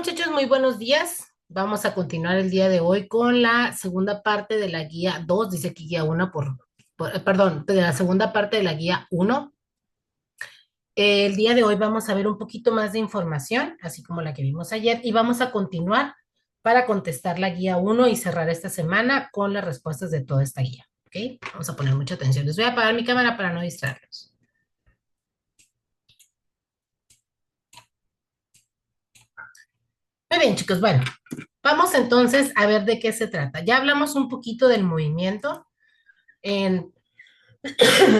Muchachos, muy buenos días. Vamos a continuar el día de hoy con la segunda parte de la guía 2. Dice aquí guía 1 perdón, de la segunda parte de la guía 1. El día de hoy vamos a ver un poquito más de información, así como la que vimos ayer, y vamos a continuar para contestar la guía 1 y cerrar esta semana con las respuestas de toda esta guía. ¿Ok? Vamos a poner mucha atención. Les voy a apagar mi cámara para no distraerlos. Muy bien, chicos. Bueno, vamos entonces a ver de qué se trata. Ya hablamos un poquito del movimiento en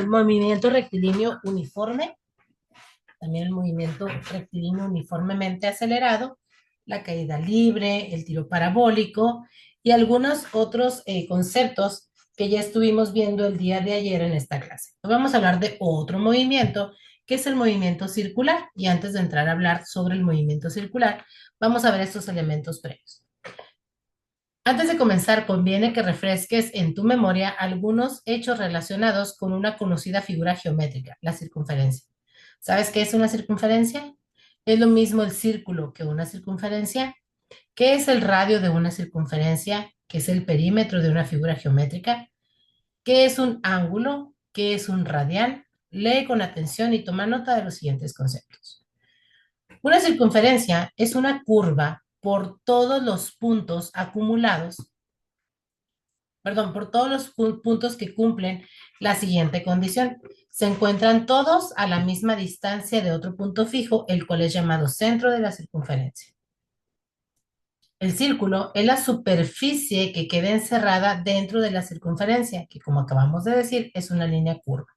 movimiento rectilíneo uniforme, también el movimiento rectilíneo uniformemente acelerado, la caída libre, el tiro parabólico y algunos otros conceptos que ya estuvimos viendo el día de ayer en esta clase. Hoy vamos a hablar de otro movimiento, que es el movimiento circular. Y antes de entrar a hablar sobre el movimiento circular, vamos a ver estos elementos previos. Antes de comenzar, conviene que refresques en tu memoria algunos hechos relacionados con una conocida figura geométrica, la circunferencia. ¿Sabes qué es una circunferencia? Es lo mismo el círculo que una circunferencia. ¿Qué es el radio de una circunferencia? ¿Qué es el perímetro de una figura geométrica? ¿Qué es un ángulo? ¿Qué es un radián? Lee con atención y toma nota de los siguientes conceptos. Una circunferencia es una curva por todos los puntos acumulados, perdón, por todos los puntos que cumplen la siguiente condición. Se encuentran todos a la misma distancia de otro punto fijo, el cual es llamado centro de la circunferencia. El círculo es la superficie que queda encerrada dentro de la circunferencia, que como acabamos de decir, es una línea curva.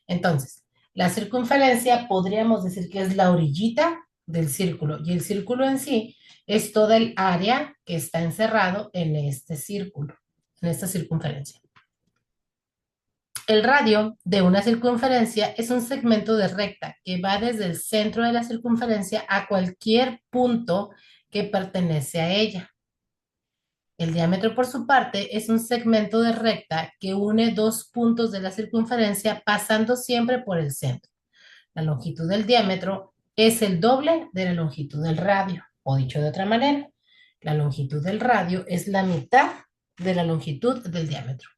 Entonces, la circunferencia podríamos decir que es la orillita del círculo y el círculo en sí es toda el área que está encerrado en este círculo, en esta circunferencia. El radio de una circunferencia es un segmento de recta que va desde el centro de la circunferencia a cualquier punto que pertenece a ella. El diámetro, por su parte, es un segmento de recta que une dos puntos de la circunferencia pasando siempre por el centro. La longitud del diámetro es el doble de la longitud del radio, o dicho de otra manera, la longitud del radio es la mitad de la longitud del diámetro.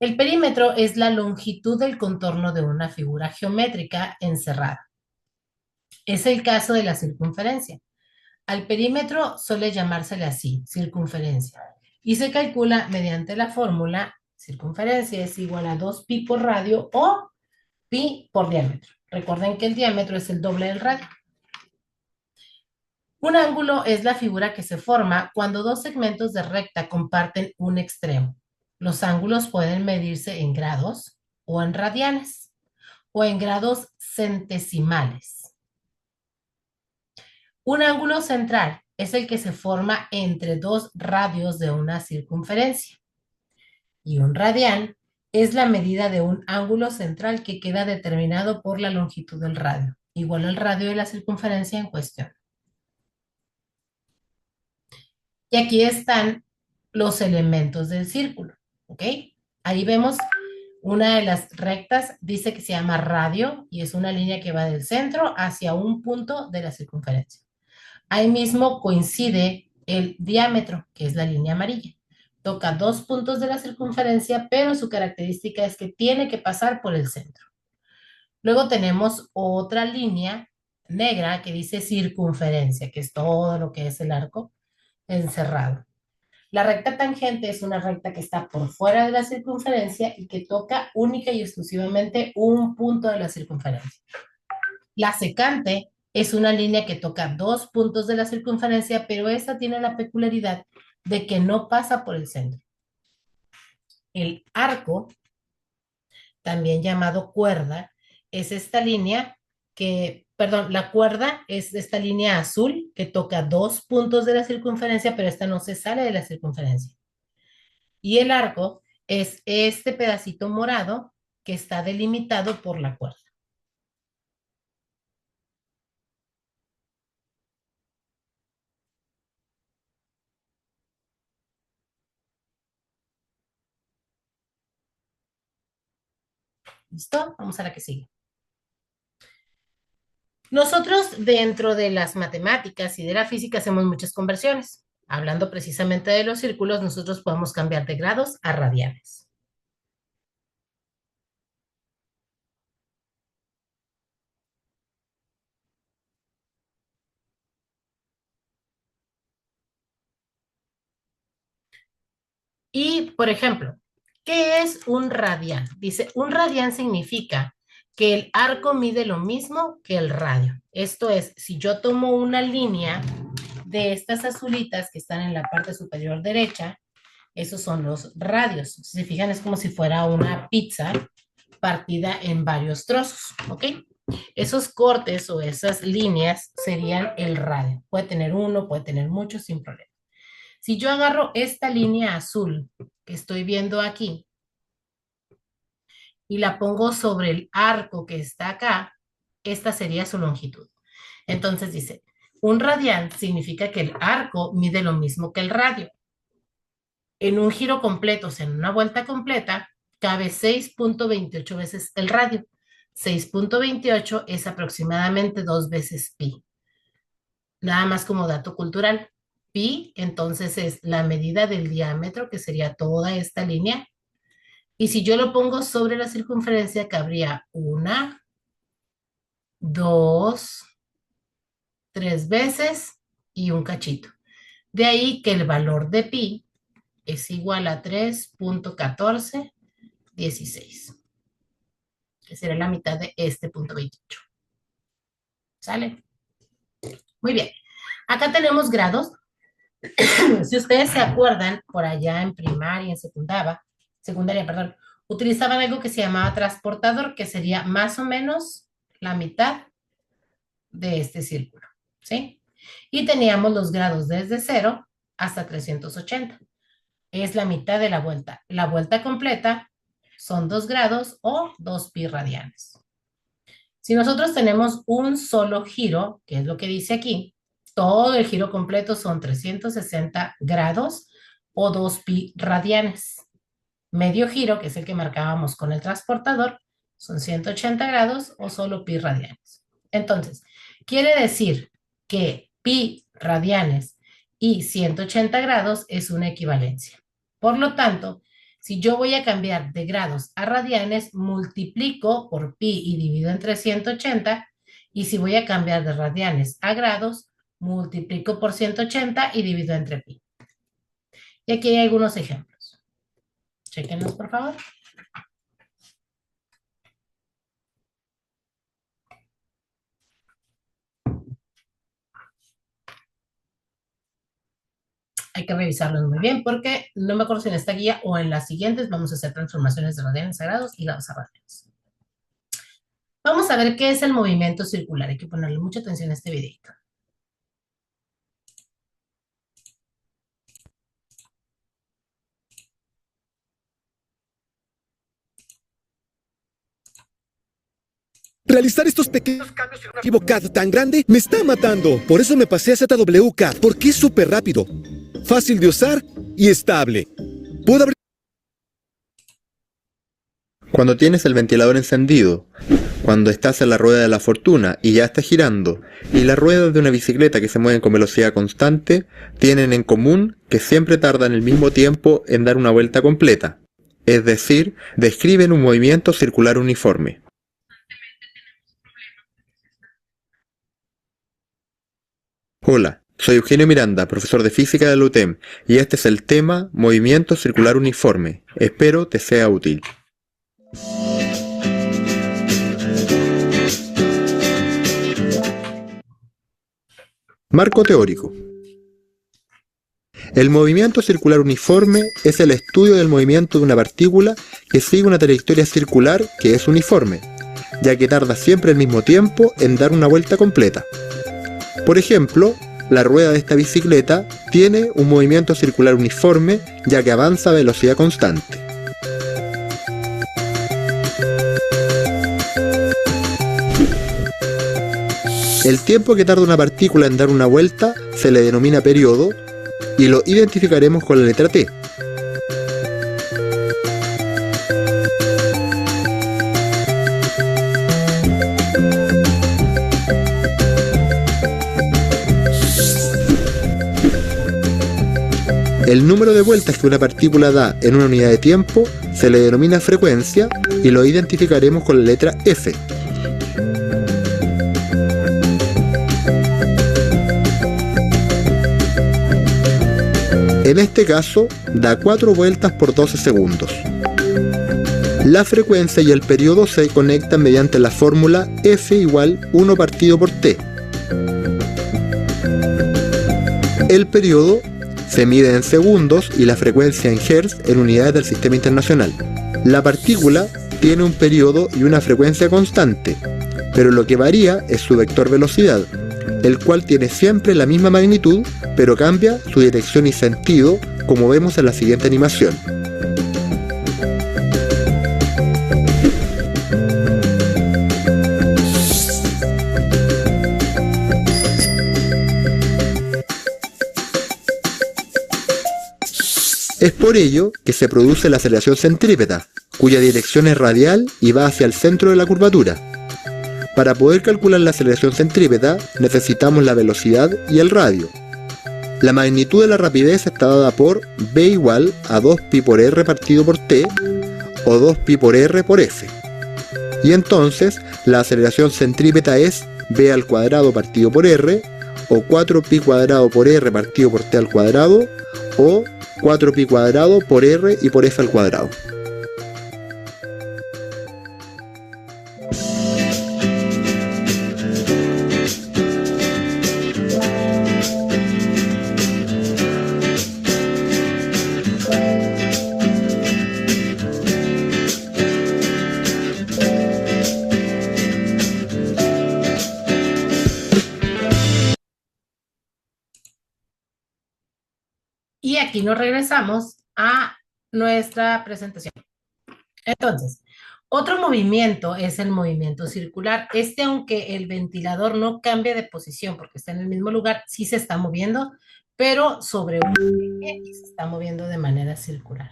El perímetro es la longitud del contorno de una figura geométrica encerrada. Es el caso de la circunferencia. Al perímetro suele llamársele así, circunferencia, y se calcula mediante la fórmula circunferencia es igual a 2pi por radio o pi por diámetro. Recuerden que el diámetro es el doble del radio. Un ángulo es la figura que se forma cuando dos segmentos de recta comparten un extremo. Los ángulos pueden medirse en grados o en radianes o en grados centesimales. Un ángulo central es el que se forma entre dos radios de una circunferencia y un radián es la medida de un ángulo central que queda determinado por la longitud del radio, igual al radio de la circunferencia en cuestión. Y aquí están los elementos del círculo, ¿ok? Ahí vemos una de las rectas, dice que se llama radio y es una línea que va del centro hacia un punto de la circunferencia. Ahí mismo coincide el diámetro, que es la línea amarilla. Toca dos puntos de la circunferencia, pero su característica es que tiene que pasar por el centro. Luego tenemos otra línea negra que dice circunferencia, que es todo lo que es el arco encerrado. La recta tangente es una recta que está por fuera de la circunferencia y que toca única y exclusivamente un punto de la circunferencia. La secante es una línea que toca dos puntos de la circunferencia, pero esta tiene la peculiaridad de que no pasa por el centro. El arco, también llamado cuerda, es esta línea la cuerda es esta línea azul que toca dos puntos de la circunferencia, pero esta no se sale de la circunferencia. Y el arco es este pedacito morado que está delimitado por la cuerda. ¿Listo? Vamos a la que sigue. Nosotros dentro de las matemáticas y de la física hacemos muchas conversiones. Hablando precisamente de los círculos, nosotros podemos cambiar de grados a radianes. Y, por ejemplo, ¿qué es un radián? Dice, un radián significa que el arco mide lo mismo que el radio. Esto es, si yo tomo una línea de estas azulitas que están en la parte superior derecha, esos son los radios. Si se fijan, es como si fuera una pizza partida en varios trozos, ¿ok? Esos cortes o esas líneas serían el radio. Puede tener uno, puede tener muchos, sin problema. Si yo agarro esta línea azul que estoy viendo aquí y la pongo sobre el arco que está acá, esta sería su longitud. Entonces dice, un radián significa que el arco mide lo mismo que el radio. En un giro completo, o sea, en una vuelta completa, cabe 6.28 veces el radio. 6.28 es aproximadamente 2 veces pi. Nada más como dato cultural. Pi, entonces, es la medida del diámetro, que sería toda esta línea. Y si yo lo pongo sobre la circunferencia, cabría 1, 2, 3 veces y un cachito. De ahí que el valor de pi es igual a 3.1416, que será la mitad de este punto 28. ¿Sale? Muy bien. Acá tenemos grados. Si ustedes se acuerdan, por allá en primaria, en secundaria, perdón, utilizaban algo que se llamaba transportador, que sería más o menos la mitad de este círculo, ¿sí? Y teníamos los grados desde 0 hasta 380. Es la mitad de la vuelta. La vuelta completa son 2 grados o 2 pi radianes. Si nosotros tenemos un solo giro, que es lo que dice aquí, todo el giro completo son 360 grados o 2 pi radianes. Medio giro, que es el que marcábamos con el transportador, son 180 grados o solo pi radianes. Entonces, quiere decir que pi radianes y 180 grados es una equivalencia. Por lo tanto, si yo voy a cambiar de grados a radianes, multiplico por pi y divido entre 180. Y si voy a cambiar de radianes a grados, multiplico por 180 y divido entre pi. Y aquí hay algunos ejemplos. Chequenlos, por favor. Hay que revisarlos muy bien porque no me acuerdo si en esta guía o en las siguientes vamos a hacer transformaciones de radianes a grados y grados a radianes. Vamos a ver qué es el movimiento circular. Hay que ponerle mucha atención a este videito. Realizar estos pequeños cambios en un archivo CAD tan grande me está matando. Por eso me pasé a ZWCAD, porque es súper rápido, fácil de usar y estable. Puedo abrir... Cuando tienes el ventilador encendido, cuando estás en la rueda de la fortuna y ya está girando, y las ruedas de una bicicleta que se mueven con velocidad constante, tienen en común que siempre tardan el mismo tiempo en dar una vuelta completa. Es decir, describen un movimiento circular uniforme. Hola, soy Eugenio Miranda, profesor de física de la UTEM, y este es el tema Movimiento Circular Uniforme. Espero te sea útil. Marco teórico. El movimiento circular uniforme es el estudio del movimiento de una partícula que sigue una trayectoria circular que es uniforme, ya que tarda siempre el mismo tiempo en dar una vuelta completa. Por ejemplo, la rueda de esta bicicleta tiene un movimiento circular uniforme, ya que avanza a velocidad constante. El tiempo que tarda una partícula en dar una vuelta se le denomina periodo y lo identificaremos con la letra T. El número de vueltas que una partícula da en una unidad de tiempo se le denomina frecuencia y lo identificaremos con la letra F. En este caso, da 4 vueltas por 12 segundos. La frecuencia y el periodo se conectan mediante la fórmula F igual 1 partido por T. El periodo se mide en segundos y la frecuencia en hertz en unidades del sistema internacional. La partícula tiene un periodo y una frecuencia constante, pero lo que varía es su vector velocidad, el cual tiene siempre la misma magnitud, pero cambia su dirección y sentido, como vemos en la siguiente animación. Es por ello que se produce la aceleración centrípeta, cuya dirección es radial y va hacia el centro de la curvatura. Para poder calcular la aceleración centrípeta, necesitamos la velocidad y el radio. La magnitud de la rapidez está dada por v igual a 2pi por r partido por t, o 2pi por r por f. Y entonces, la aceleración centrípeta es v al cuadrado partido por r, o 4pi cuadrado por r partido por t al cuadrado, o 4pi cuadrado por r y por f al cuadrado. Y aquí nos regresamos a nuestra presentación. Entonces, otro movimiento es el movimiento circular. Aunque el ventilador no cambia de posición porque está en el mismo lugar, sí se está moviendo, pero sobre un eje y se está moviendo de manera circular.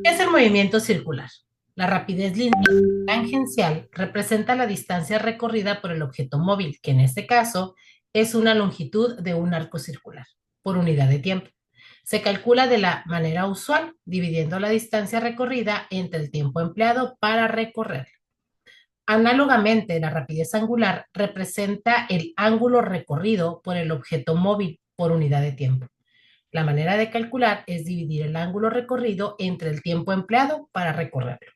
¿Qué es el movimiento circular? La rapidez lineal tangencial representa la distancia recorrida por el objeto móvil, que en este caso es una longitud de un arco circular por unidad de tiempo. Se calcula de la manera usual, dividiendo la distancia recorrida entre el tiempo empleado para recorrerlo. Análogamente, la rapidez angular representa el ángulo recorrido por el objeto móvil por unidad de tiempo. La manera de calcular es dividir el ángulo recorrido entre el tiempo empleado para recorrerlo.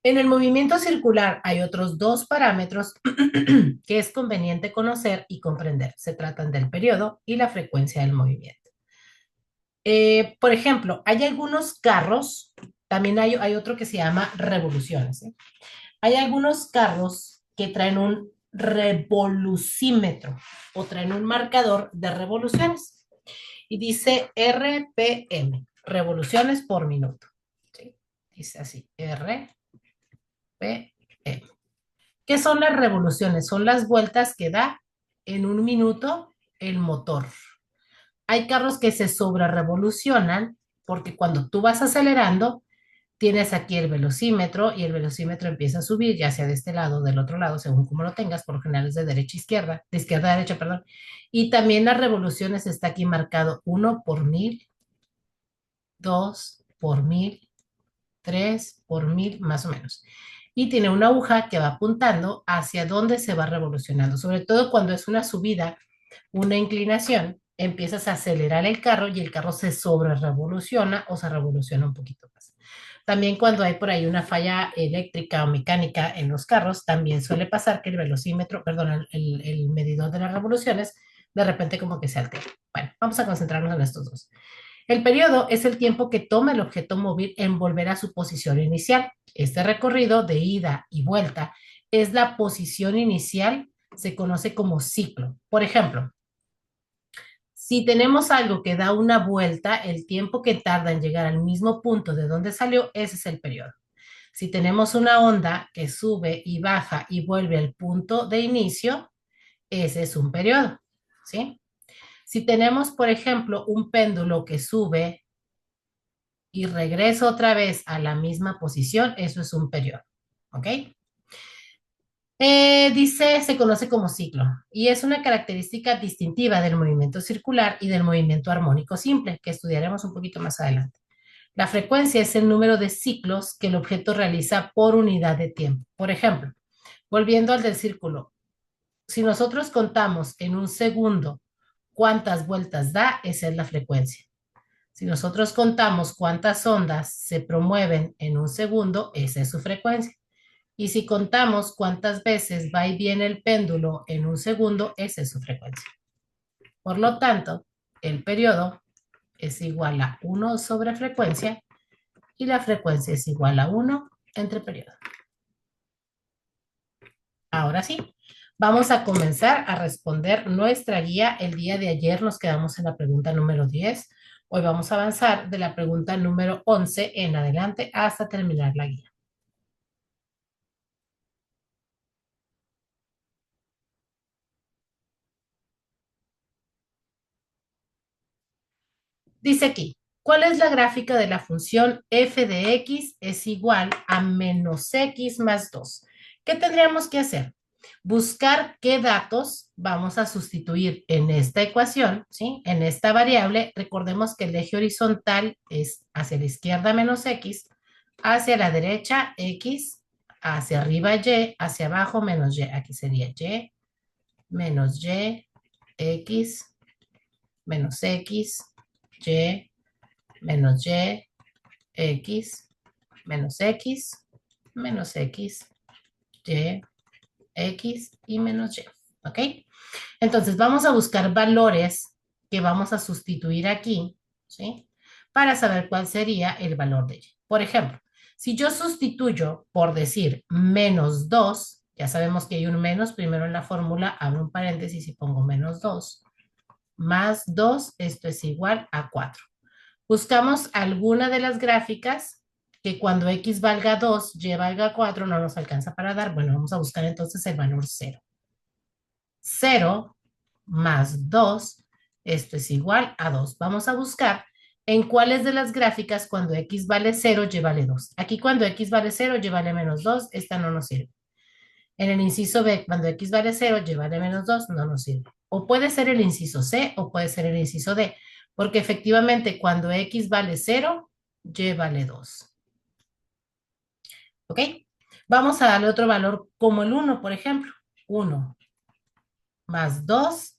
En el movimiento circular hay otros dos parámetros que es conveniente conocer y comprender. Se tratan del periodo y la frecuencia del movimiento. Por ejemplo, hay algunos carros, también hay otro que se llama revoluciones. Hay algunos carros que traen un revolucímetro o traen un marcador de revoluciones y dice RPM, revoluciones por minuto. ¿Sí? Dice así, RPM. ¿Qué son las revoluciones? Son las vueltas que da en un minuto el motor. Hay carros que se sobrerevolucionan porque cuando tú vas acelerando, tienes aquí el velocímetro y el velocímetro empieza a subir, ya sea de este lado o del otro lado, según como lo tengas, por lo general es de derecha a izquierda, de izquierda a derecha, perdón. Y también las revoluciones está aquí marcado 1 por 1000, 2 por 1000, 3 por 1000, más o menos. Y tiene una aguja que va apuntando hacia dónde se va revolucionando, sobre todo cuando es una subida, una inclinación, empiezas a acelerar el carro y el carro se sobre revoluciona o se revoluciona un poquito más. También cuando hay por ahí una falla eléctrica o mecánica en los carros, también suele pasar que el velocímetro, perdón, el medidor de las revoluciones, de repente como que se altera. Bueno, vamos a concentrarnos en estos dos. El periodo es el tiempo que toma el objeto móvil en volver a su posición inicial. Este recorrido de ida y vuelta es la posición inicial, se conoce como ciclo. Por ejemplo, si tenemos algo que da una vuelta, el tiempo que tarda en llegar al mismo punto de donde salió, ese es el periodo. Si tenemos una onda que sube y baja y vuelve al punto de inicio, ese es un periodo, ¿sí? Si tenemos, por ejemplo, un péndulo que sube y regreso otra vez a la misma posición, eso es un periodo. ¿Ok? Dice, se conoce como ciclo y es una característica distintiva del movimiento circular y del movimiento armónico simple, que estudiaremos un poquito más adelante. La frecuencia es el número de ciclos que el objeto realiza por unidad de tiempo. Por ejemplo, volviendo al del círculo, si nosotros contamos en un segundo cuántas vueltas da, esa es la frecuencia. Si nosotros contamos cuántas ondas se promueven en un segundo, esa es su frecuencia. Y si contamos cuántas veces va y viene el péndulo en un segundo, esa es su frecuencia. Por lo tanto, el periodo es igual a 1 sobre frecuencia y la frecuencia es igual a 1 entre periodo. Ahora sí, vamos a comenzar a responder nuestra guía. El día de ayer nos quedamos en la pregunta número 10. Hoy vamos a avanzar de la pregunta número 11 en adelante hasta terminar la guía. Dice aquí, ¿cuál es la gráfica de la función f de x es igual a menos x más 2? ¿Qué tendríamos que hacer? Buscar qué datos vamos a sustituir en esta ecuación, ¿sí? En esta variable, recordemos que el eje horizontal es hacia la izquierda menos x, hacia la derecha x, hacia arriba y, hacia abajo menos y. Aquí sería y menos y, x, menos x, y, menos y, x, menos x, menos x, y, x y menos y. ¿Ok? Entonces vamos a buscar valores que vamos a sustituir aquí, ¿sí? Para saber cuál sería el valor de y. Por ejemplo, si yo sustituyo por decir menos 2, ya sabemos que hay un menos, primero en la fórmula abro un paréntesis y pongo menos 2, más 2, esto es igual a 4. Buscamos alguna de las gráficas que cuando x valga 2, y valga 4, no nos alcanza para dar. Bueno, vamos a buscar entonces el valor 0. 0 más 2, esto es igual a 2. Vamos a buscar en cuáles de las gráficas cuando x vale 0, y vale 2. Aquí cuando x vale 0, y vale menos 2, esta no nos sirve. En el inciso B, cuando x vale 0, y vale menos 2, no nos sirve. O puede ser el inciso C o puede ser el inciso D, porque efectivamente cuando x vale 0, y vale 2. ¿Ok? Vamos a darle otro valor como el 1, por ejemplo. 1 más 2.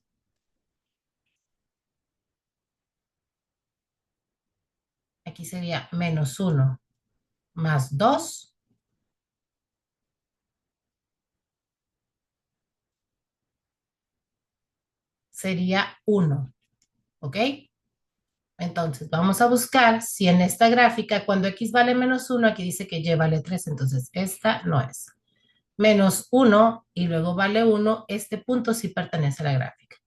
Aquí sería menos 1 más 2. Sería 1. ¿Ok? Entonces, vamos a buscar si en esta gráfica, cuando x vale menos 1, aquí dice que y vale 3, entonces esta no es. Menos 1 y luego vale 1, este punto sí pertenece a la gráfica.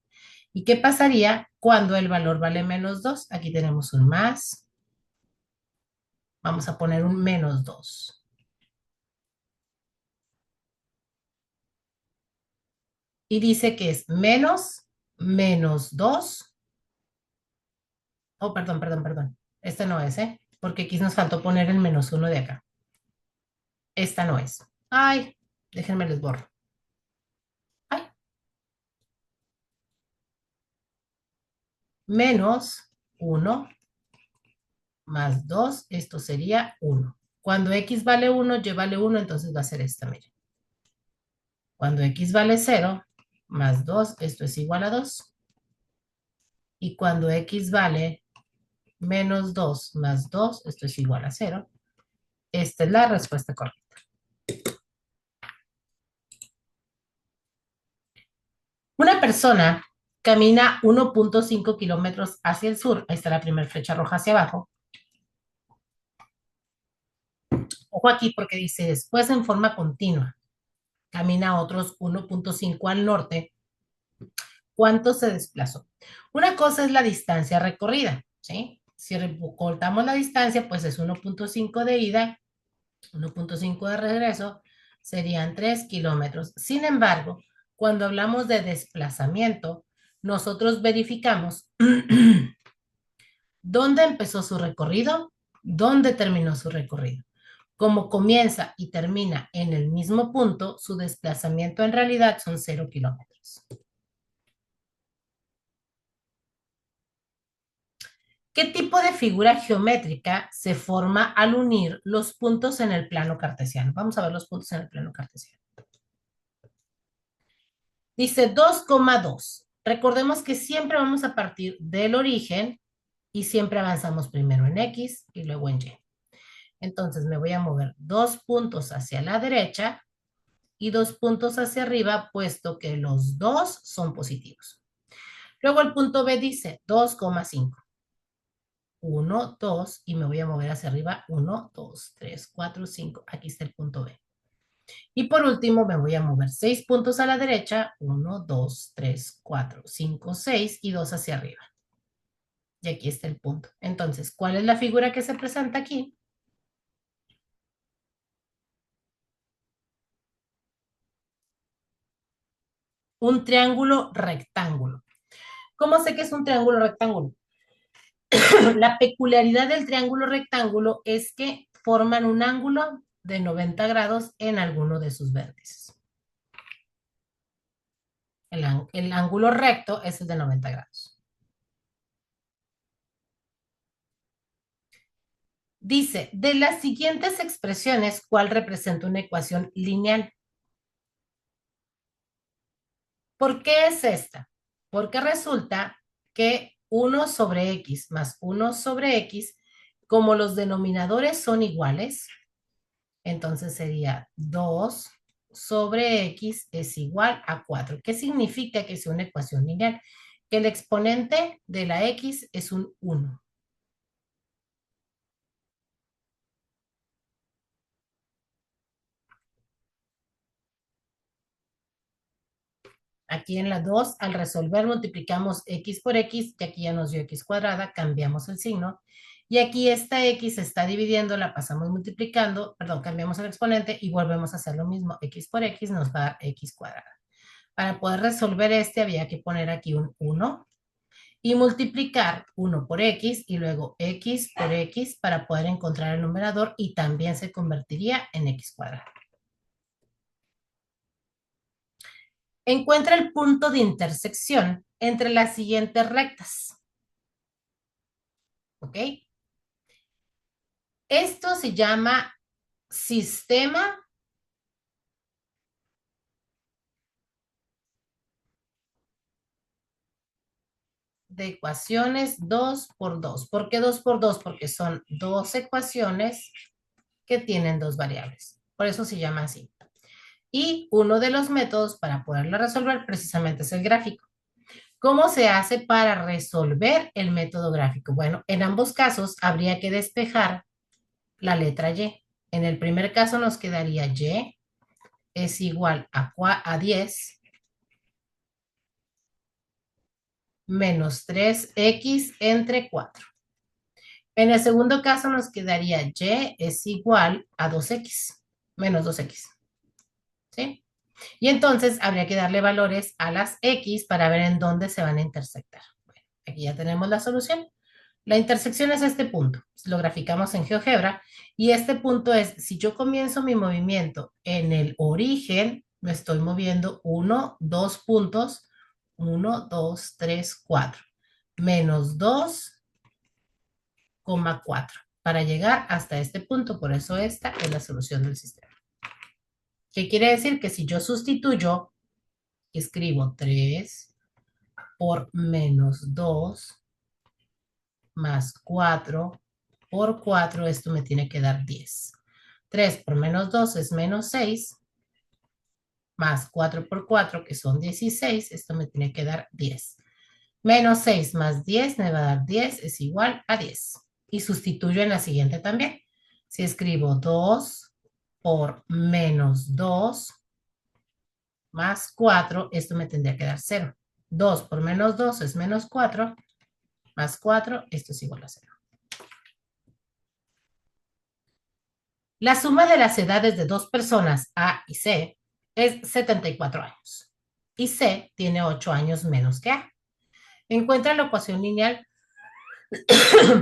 ¿Y qué pasaría cuando el valor vale menos 2? Aquí tenemos un más. Vamos a poner un menos 2. Y dice que es menos 2. Oh, perdón. Este no es, ¿eh? Porque aquí nos faltó poner el menos 1 de acá. Esta no es. Ay, déjenme les borro. Ay. Menos 1 más 2, esto sería 1. Cuando x vale 1, y vale 1, entonces va a ser esta, miren. Cuando x vale 0, más 2, esto es igual a 2. Y cuando x vale menos 2 más 2, esto es igual a 0. Esta es la respuesta correcta. Una persona camina 1.5 kilómetros hacia el sur. Ahí está la primera flecha roja hacia abajo. Ojo aquí porque dice después en forma continua. Camina otros 1.5 al norte. ¿Cuánto se desplazó? Una cosa es la distancia recorrida, ¿sí? Si cortamos la distancia, pues es 1.5 de ida, 1.5 de regreso, serían 3 kilómetros. Sin embargo, cuando hablamos de desplazamiento, nosotros verificamos dónde empezó su recorrido, ¿Dónde terminó su recorrido? Como comienza y termina en el mismo punto, su desplazamiento en realidad son 0 kilómetros. ¿Qué tipo de figura geométrica se forma al unir los puntos en el plano cartesiano? Vamos a ver los puntos en el plano cartesiano. Dice 2,2. Recordemos que siempre vamos a partir del origen y siempre avanzamos primero en X y luego en Y. Entonces me voy a mover 2 puntos hacia la derecha y 2 puntos hacia arriba, puesto que los dos son positivos. Luego el punto B dice 2,5. 1, 2, y me voy a mover hacia arriba, 1, 2, 3, 4, 5, aquí está el punto B. Y por último me voy a mover 6 puntos a la derecha, 1, 2, 3, 4, 5, 6 y 2 hacia arriba. Y aquí está el punto. Entonces, ¿cuál es la figura que se presenta aquí? Un triángulo rectángulo. ¿Cómo sé que es un triángulo rectángulo? La peculiaridad del triángulo rectángulo es que forman un ángulo de 90 grados en alguno de sus vértices. El ángulo recto es el de 90 grados. Dice, de las siguientes expresiones, ¿cuál representa una ecuación lineal? ¿Por qué es esta? Porque resulta que 1 sobre x más 1 sobre x, como los denominadores son iguales, entonces sería 2 sobre x es igual a 4. ¿Qué significa que sea una ecuación lineal? Que el exponente de la x es un 1. Aquí en la 2, al resolver, multiplicamos x por x, y aquí ya nos dio x cuadrada, cambiamos el signo. Y aquí esta x se está dividiendo, la pasamos multiplicando, perdón, cambiamos el exponente y volvemos a hacer lo mismo. X por x nos va a dar x cuadrada. Para poder resolver este, había que poner aquí un 1 y multiplicar 1 por x y luego x por x para poder encontrar el numerador y también se convertiría en x cuadrada. Encuentra el punto de intersección entre las siguientes rectas. ¿Ok? Esto se llama sistema de ecuaciones 2 por 2. ¿Por qué 2 por 2? Porque son dos ecuaciones que tienen dos variables. Por eso se llama así. Y uno de los métodos para poderlo resolver precisamente es el gráfico. ¿Cómo se hace para resolver el método gráfico? Bueno, en ambos casos habría que despejar la letra Y. En el primer caso nos quedaría Y es igual a 10 menos 3x entre 4. En el segundo caso nos quedaría Y es igual a 2x menos 2x. ¿Sí? Y entonces habría que darle valores a las x para ver en dónde se van a intersectar. Bueno, aquí ya tenemos la solución. La intersección es este punto. Lo graficamos en GeoGebra. Y este punto es, si yo comienzo mi movimiento en el origen, me estoy moviendo 1, 2 puntos, 1, 2, 3, 4, menos 2,4 para llegar hasta este punto. Por eso esta es la solución del sistema. ¿Qué quiere decir? Que si yo sustituyo, escribo 3 por menos 2 más 4 por 4, esto me tiene que dar 10. 3 por menos 2 es menos 6, más 4 por 4, que son 16, esto me tiene que dar 10. Menos 6 más 10 me va a dar 10, es igual a 10. Y sustituyo en la siguiente también. Si escribo 2 por menos 2 más 4, esto me tendría que dar 0. 2 por menos 2 es menos 4, más 4, esto es igual a 0. La suma de las edades de dos personas, A y C, es 74 años. Y C tiene 8 años menos que A. Encuentra la ecuación lineal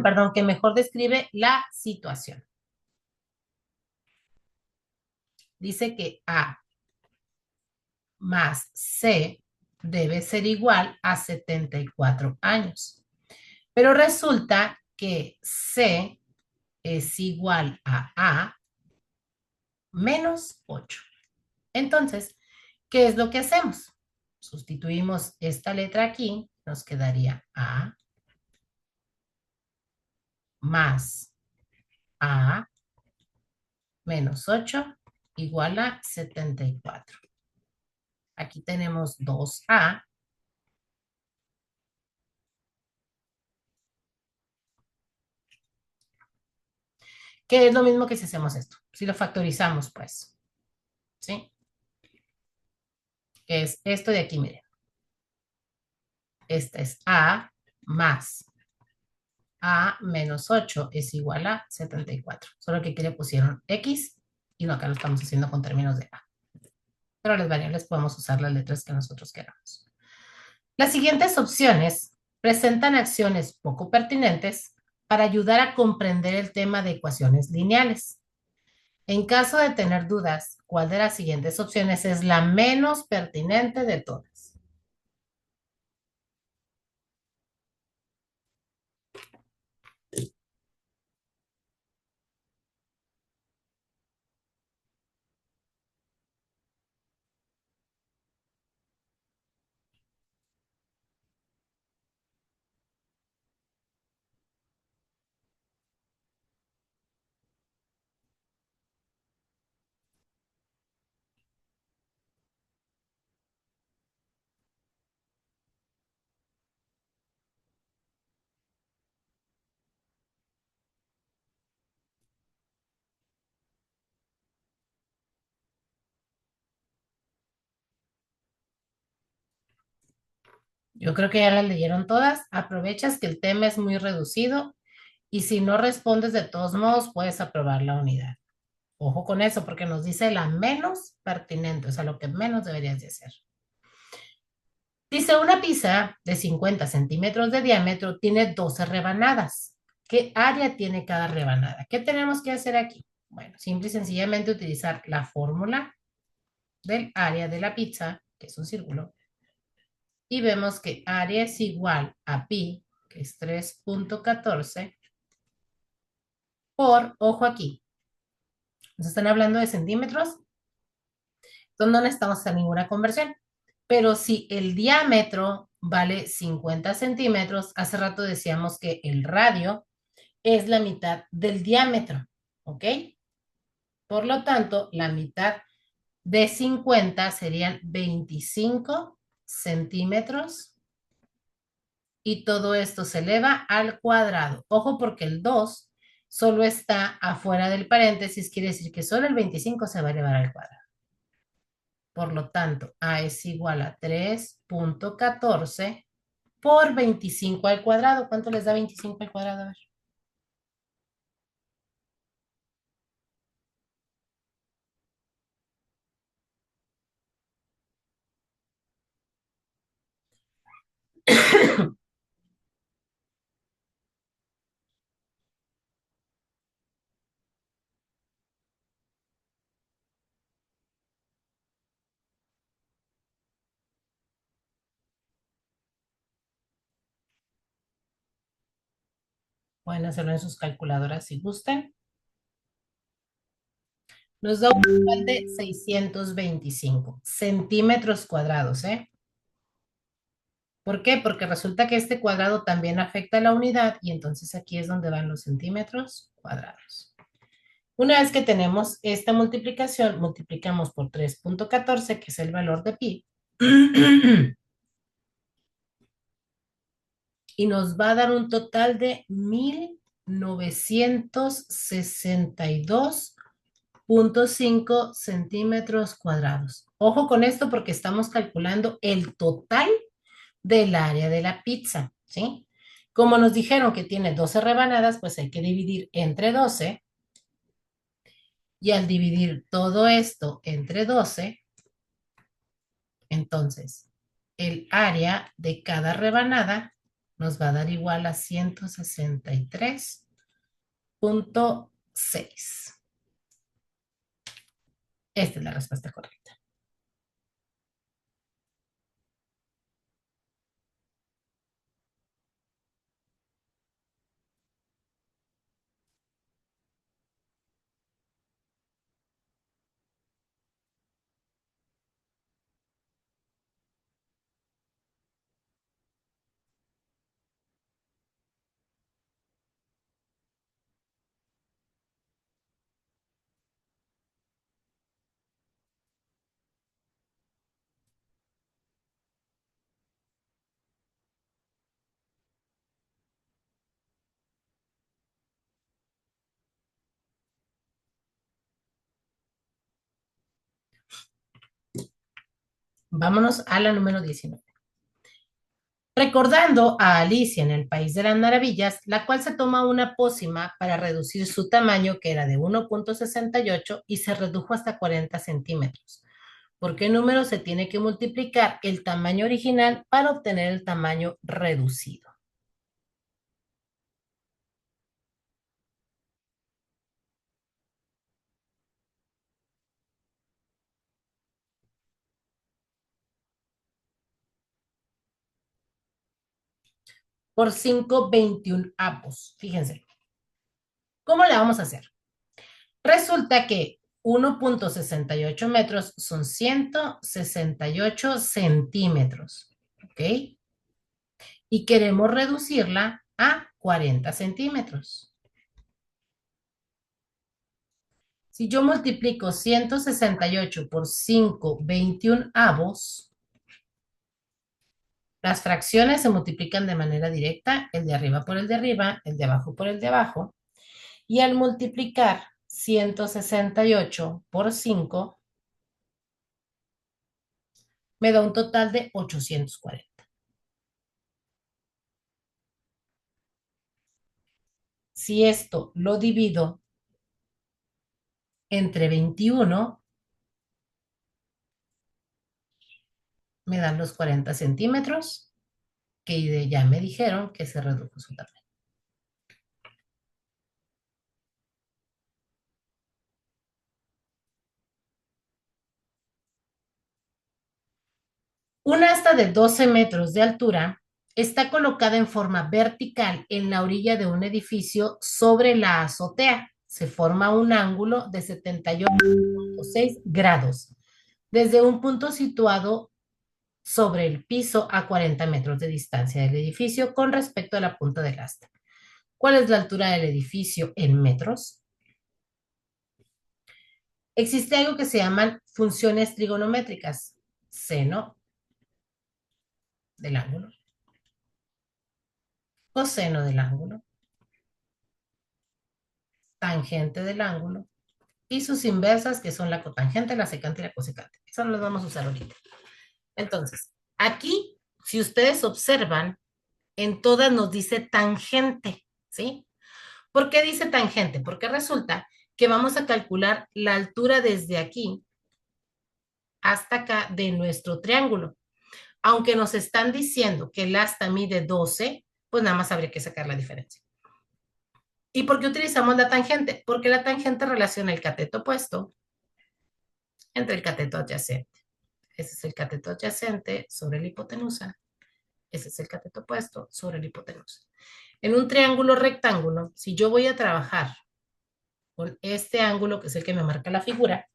perdón, que mejor describe la situación. Dice que A más C debe ser igual a 74 años. Pero resulta que C es igual a A menos 8. Entonces, ¿qué es lo que hacemos? Sustituimos esta letra aquí, nos quedaría A más A menos 8 igual a 74. Aquí tenemos 2A, que es lo mismo que si hacemos esto. Si lo factorizamos, pues, ¿sí? Que es esto de aquí, miren. Esta es A más A menos 8 es igual a 74. Solo que aquí le pusieron X y no, acá lo estamos haciendo con términos de A. Pero a las variables podemos usar las letras que nosotros queramos. Las siguientes opciones presentan acciones poco pertinentes para ayudar a comprender el tema de ecuaciones lineales. En caso de tener dudas, ¿cuál de las siguientes opciones es la menos pertinente de todas? Yo creo que ya las leyeron todas. Aprovechas que el tema es muy reducido y si no respondes de todos modos, puedes aprobar la unidad. Ojo con eso, porque nos dice la menos pertinente, o sea, lo que menos deberías de hacer. Dice, una pizza de 50 centímetros de diámetro tiene 12 rebanadas. ¿Qué área tiene cada rebanada? ¿Qué tenemos que hacer aquí? Bueno, simple y sencillamente utilizar la fórmula del área de la pizza, que es un círculo, y vemos que área es igual a pi, que es 3.14, por, ojo aquí, nos están hablando de centímetros, entonces no necesitamos hacer ninguna conversión. Pero si el diámetro vale 50 centímetros, hace rato decíamos que el radio es la mitad del diámetro, ¿ok? Por lo tanto, la mitad de 50 serían 25 centímetros y todo esto se eleva al cuadrado. Ojo porque el 2 solo está afuera del paréntesis, quiere decir que solo el 25 se va a elevar al cuadrado. Por lo tanto, A es igual a 3.14 por 25 al cuadrado. ¿Cuánto les da 25 al cuadrado? A ver. Pueden hacerlo en sus calculadoras si gustan. Nos da un total de 625 centímetros cuadrados, ¿eh? ¿Por qué? Porque resulta que este cuadrado también afecta a la unidad y entonces aquí es donde van los centímetros cuadrados. Una vez que tenemos esta multiplicación, multiplicamos por 3.14, que es el valor de pi, y nos va a dar un total de 1962.5 centímetros cuadrados. Ojo con esto porque estamos calculando el total del área de la pizza, ¿sí? Como nos dijeron que tiene 12 rebanadas, pues hay que dividir entre 12. Y al dividir todo esto entre 12, entonces el área de cada rebanada nos va a dar igual a 163.6. Esta es la respuesta correcta. Vámonos a la número 19. Recordando a Alicia en el País de las Maravillas, la cual se toma una pócima para reducir su tamaño, que era de 1.68, y se redujo hasta 40 centímetros. ¿Por qué número se tiene que multiplicar el tamaño original para obtener el tamaño reducido? Por 5/21. Fíjense, ¿cómo le vamos a hacer? Resulta que 1.68 metros son 168 centímetros, ¿ok? Y queremos reducirla a 40 centímetros. Si yo multiplico 168 por 5/21, las fracciones se multiplican de manera directa, el de arriba por el de arriba, el de abajo por el de abajo, y al multiplicar 168 por 5, me da un total de 840. Si esto lo divido entre 21, me dan los 40 centímetros, que ya me dijeron que se redujo su tamaño. Una asta de 12 metros de altura está colocada en forma vertical en la orilla de un edificio sobre la azotea. Se forma un ángulo de 78.6 grados desde un punto situado sobre el piso a 40 metros de distancia del edificio con respecto a la punta del asta. ¿Cuál es la altura del edificio en metros? Existe algo que se llaman funciones trigonométricas. Seno del ángulo, coseno del ángulo, tangente del ángulo y sus inversas, que son la cotangente, la secante y la cosecante. Eso no lo vamos a usar ahorita. Entonces, aquí, si ustedes observan, en todas nos dice tangente, ¿sí? ¿Por qué dice tangente? Porque resulta que vamos a calcular la altura desde aquí hasta acá de nuestro triángulo. Aunque nos están diciendo que el asta mide 12, pues nada más habría que sacar la diferencia. ¿Y por qué utilizamos la tangente? Porque la tangente relaciona el cateto opuesto entre el cateto adyacente. Ese es el cateto adyacente sobre la hipotenusa. Ese es el cateto opuesto sobre la hipotenusa. En un triángulo rectángulo, si yo voy a trabajar con este ángulo, que es el que me marca la figura,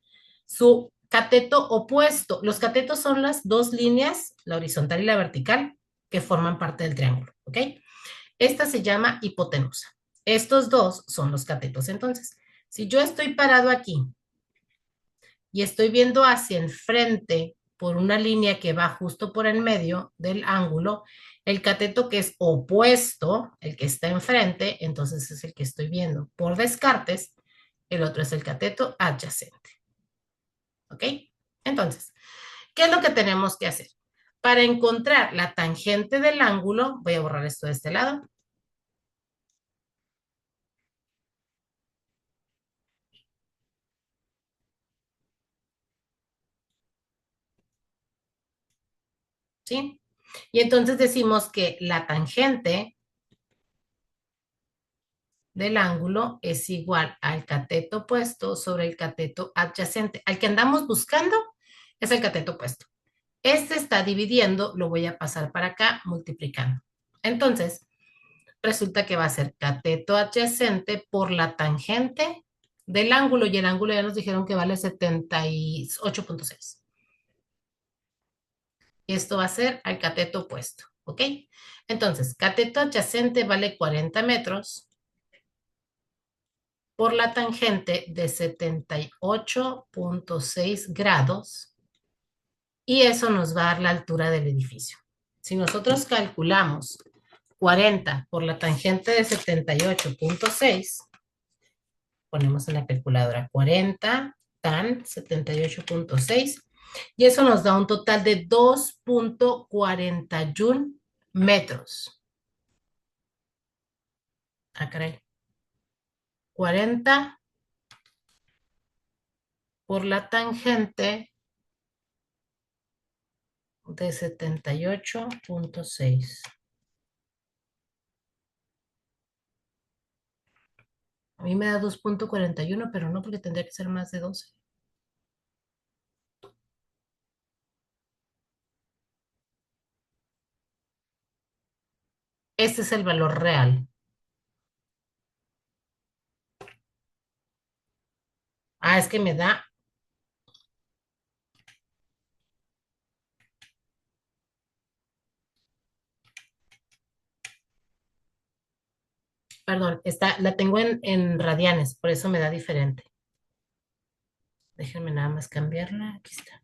su cateto opuesto, los catetos son las dos líneas, la horizontal y la vertical, que forman parte del triángulo, ¿ok? Esta se llama hipotenusa. Estos dos son los catetos. Entonces, si yo estoy parado aquí y estoy viendo hacia enfrente por una línea que va justo por el medio del ángulo, el cateto que es opuesto, el que está enfrente, entonces es el que estoy viendo. Por descartes, el otro es el cateto adyacente. ¿Ok? Entonces, ¿qué es lo que tenemos que hacer? Para encontrar la tangente del ángulo, voy a borrar esto de este lado. ¿Sí? Y entonces decimos que la tangente del ángulo es igual al cateto opuesto sobre el cateto adyacente. Al que andamos buscando es el cateto opuesto. Este está dividiendo, lo voy a pasar para acá, multiplicando. Entonces, resulta que va a ser cateto adyacente por la tangente del ángulo, y el ángulo ya nos dijeron que vale 78.6. Y esto va a ser al cateto opuesto, ¿ok? Entonces, cateto adyacente vale 40 metros por la tangente de 78.6 grados, y eso nos va a dar la altura del edificio. Si nosotros calculamos 40 por la tangente de 78.6, ponemos en la calculadora 40 tan 78.6, y eso nos da un total de 2.41 metros. Ah, caray. 40 por la tangente de 78.6. A mí me da 2.41, pero no, porque tendría que ser más de 12. Este es el valor real. Ah, es que me da... Perdón, la tengo en radianes, por eso me da diferente. Déjenme nada más cambiarla. Aquí está.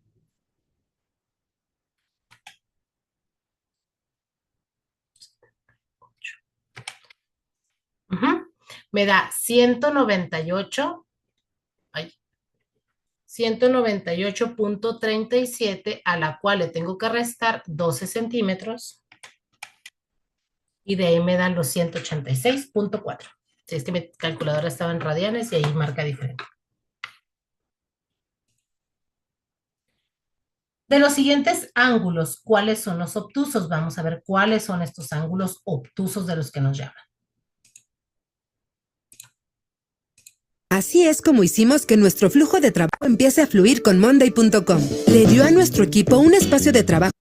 Me da 198.37, a la cual le tengo que restar 12 centímetros. Y de ahí me dan los 186.4. Si es que mi calculadora estaba en radianes y ahí marca diferente. De los siguientes ángulos, ¿cuáles son los obtusos? Vamos a ver cuáles son estos ángulos obtusos de los que nos llaman. Así es como hicimos que nuestro flujo de trabajo empiece a fluir con Monday.com. Le dio a nuestro equipo un espacio de trabajo.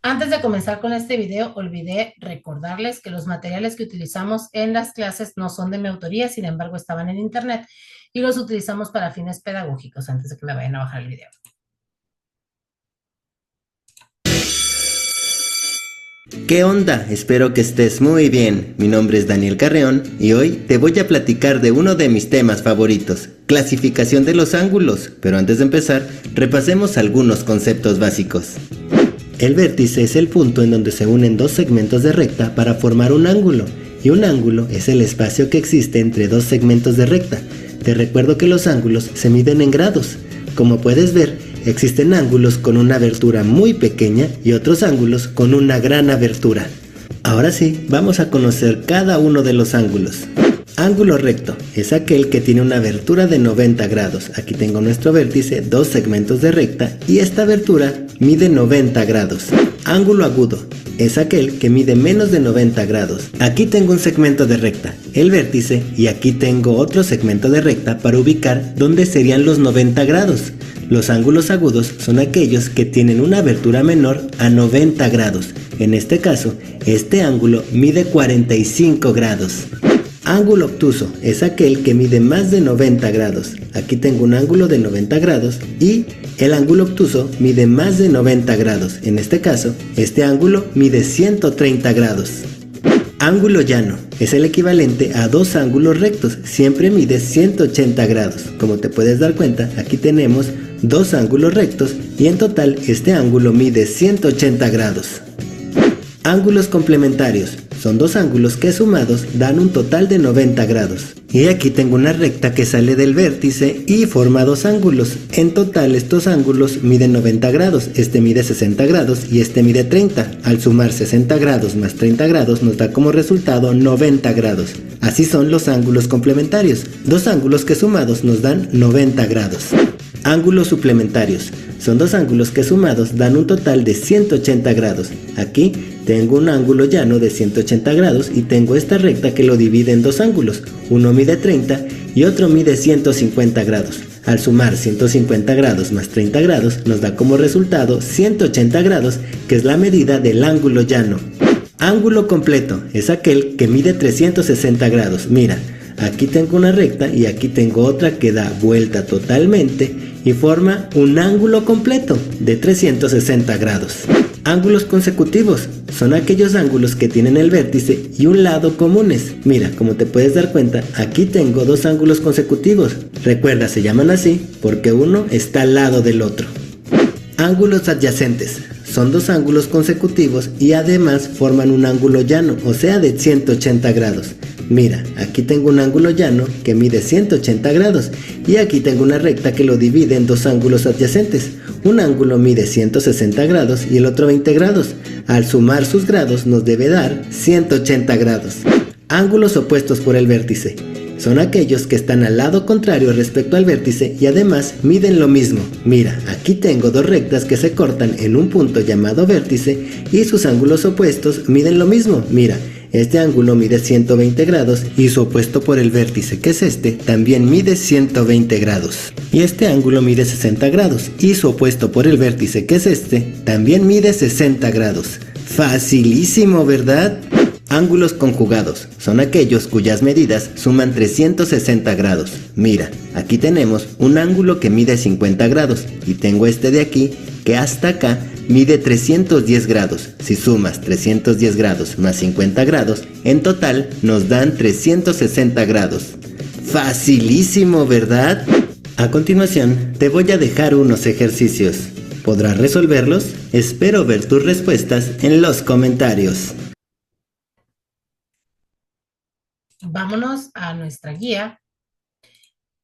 Antes de comenzar con este video, olvidé recordarles que los materiales que utilizamos en las clases no son de mi autoría, sin embargo estaban en internet y los utilizamos para fines pedagógicos, antes de que me vayan a bajar el video. ¿Qué onda? Espero que estés muy bien. Mi nombre es Daniel Carreón y hoy te voy a platicar de uno de mis temas favoritos, clasificación de los ángulos. Pero antes de empezar, repasemos algunos conceptos básicos. El vértice es el punto en donde se unen dos segmentos de recta para formar un ángulo, y un ángulo es el espacio que existe entre dos segmentos de recta. Te recuerdo que los ángulos se miden en grados. Como puedes ver, existen ángulos con una abertura muy pequeña y otros ángulos con una gran abertura. Ahora sí, vamos a conocer cada uno de los ángulos. Ángulo recto es aquel que tiene una abertura de 90 grados. Aquí tengo nuestro vértice, dos segmentos de recta, y esta abertura mide 90 grados. Ángulo agudo es aquel que mide menos de 90 grados. Aquí tengo un segmento de recta, el vértice, y aquí tengo otro segmento de recta para ubicar dónde serían los 90 grados. Los ángulos agudos son aquellos que tienen una abertura menor a 90 grados. En este caso, este ángulo mide 45 grados. Ángulo obtuso es aquel que mide más de 90 grados. Aquí tengo un ángulo de 90 grados y el ángulo obtuso mide más de 90 grados. En este caso, este ángulo mide 130 grados. Ángulo llano es el equivalente a dos ángulos rectos, siempre mide 180 grados. Como te puedes dar cuenta, aquí tenemos dos ángulos rectos y en total este ángulo mide 180 grados. Ángulos complementarios son dos ángulos que sumados dan un total de 90 grados. Y aquí tengo una recta que sale del vértice y forma dos ángulos. En total estos ángulos miden 90 grados, este mide 60 grados y este mide 30. Al sumar 60 grados más 30 grados nos da como resultado 90 grados. Así son los ángulos complementarios, dos ángulos que sumados nos dan 90 grados. Ángulos suplementarios Son dos ángulos que sumados dan un total de 180 grados. Aquí tengo un ángulo llano de 180 grados y tengo esta recta que lo divide en dos ángulos. Uno mide 30 y otro mide 150 grados. Al sumar 150 grados más 30 grados nos da como resultado 180 grados, que es la medida del ángulo llano. Ángulo completo es aquel que mide 360 grados. Mira, aquí tengo una recta y aquí tengo otra que da vuelta totalmente y forma un ángulo completo de 360 grados. Ángulos consecutivos son aquellos ángulos que tienen el vértice y un lado comunes. Mira, como te puedes dar cuenta, aquí tengo dos ángulos consecutivos. Recuerda, se llaman así porque uno está al lado del otro. Ángulos adyacentes son dos ángulos consecutivos y además forman un ángulo llano, o sea de 180 grados. Mira, aquí tengo un ángulo llano que mide 180 grados y aquí tengo una recta que lo divide en dos ángulos adyacentes. Un ángulo mide 160 grados y el otro 20 grados. Al sumar sus grados nos debe dar 180 grados. Ángulos opuestos por el vértice son aquellos que están al lado contrario respecto al vértice y además miden lo mismo. Mira, aquí tengo dos rectas que se cortan en un punto llamado vértice y sus ángulos opuestos miden lo mismo. Mira, este ángulo mide 120 grados y su opuesto por el vértice, que es este, también mide 120 grados. Y este ángulo mide 60 grados y su opuesto por el vértice, que es este, también mide 60 grados. Facilísimo, ¿verdad? Ángulos conjugados son aquellos cuyas medidas suman 360 grados. Mira, aquí tenemos un ángulo que mide 50 grados y tengo este de aquí que hasta acá mide 310 grados. Si sumas 310 grados más 50 grados, en total nos dan 360 grados. Facilísimo, ¿verdad? A continuación, te voy a dejar unos ejercicios. ¿Podrás resolverlos? Espero ver tus respuestas en los comentarios. Vámonos a nuestra guía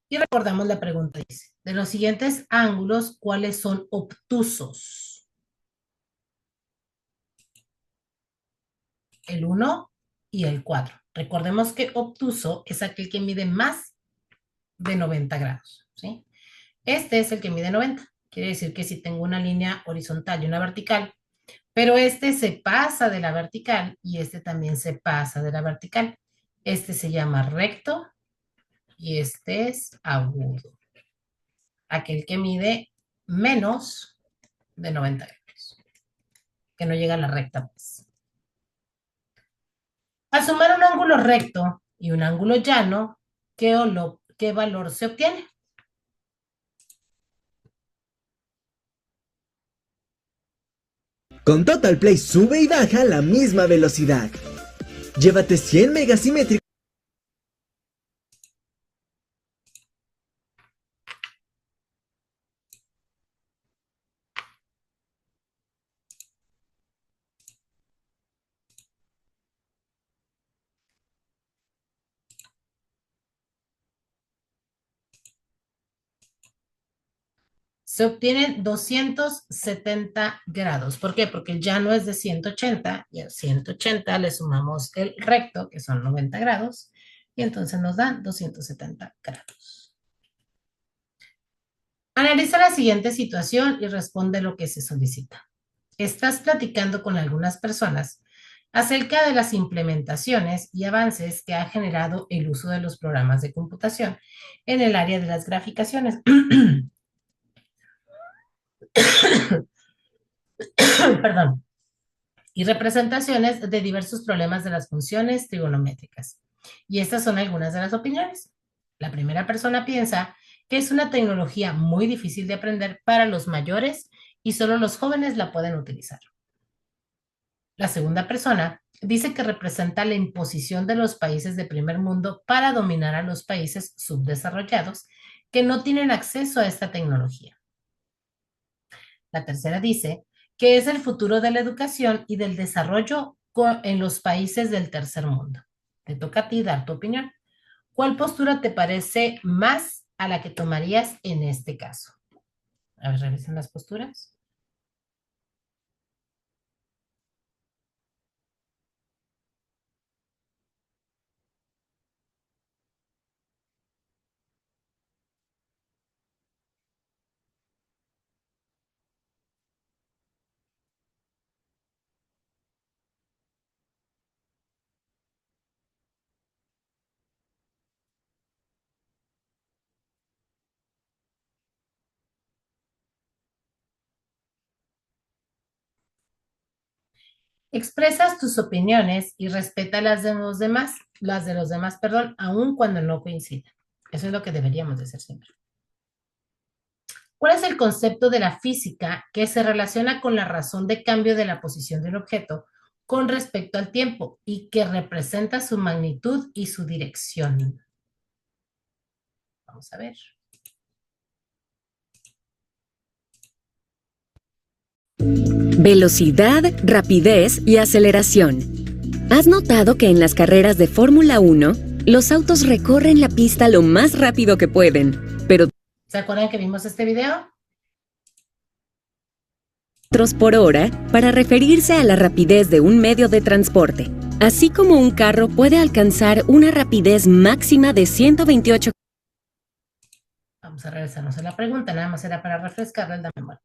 y recordamos la pregunta. Dice, de los siguientes ángulos, ¿cuáles son obtusos? El 1 y el 4. Recordemos que obtuso es aquel que mide más de 90 grados, ¿sí? Este es el que mide 90. Quiere decir que si tengo una línea horizontal y una vertical, pero este se pasa de la vertical y este también se pasa de la vertical. Este se llama recto y este es agudo. Aquel que mide menos de 90 grados, que no llega a la recta, pues. Al sumar un ángulo recto y un ángulo llano, ¿qué valor se obtiene? Con Total Play sube y baja a la misma velocidad. Llévate 100 megas simétricos. Se obtienen 270 grados. ¿Por qué? Porque el llano es de 180 y al 180 le sumamos el recto, que son 90 grados, y entonces nos dan 270 grados. Analiza la siguiente situación y responde lo que se solicita. Estás platicando con algunas personas acerca de las implementaciones y avances que ha generado el uso de los programas de computación en el área de las graficaciones. Perdón. Y representaciones de diversos problemas de las funciones trigonométricas. Y estas son algunas de las opiniones. La primera persona piensa que es una tecnología muy difícil de aprender para los mayores y solo los jóvenes la pueden utilizar. La segunda persona dice que representa la imposición de los países de primer mundo para dominar a los países subdesarrollados que no tienen acceso a esta tecnología. La tercera dice que es el futuro de la educación y del desarrollo en los países del tercer mundo. Te toca a ti dar tu opinión. ¿Cuál postura te parece más a la que tomarías en este caso? A ver, revisen las posturas. Expresas tus opiniones y respeta las de los demás, perdón, aun cuando no coincidan. Eso es lo que deberíamos de hacer siempre. ¿Cuál es el concepto de la física que se relaciona con la razón de cambio de la posición del objeto con respecto al tiempo y que representa su magnitud y su dirección? Vamos a ver. Velocidad, rapidez y aceleración. ¿Has notado que en las carreras de Fórmula 1, los autos recorren la pista lo más rápido que pueden, pero ¿Se acuerdan que vimos este video? por hora para referirse a la rapidez de un medio de transporte? Así como un carro puede alcanzar una rapidez máxima de 128. Vamos a regresarnos a la pregunta, nada más era para refrescarles la memoria.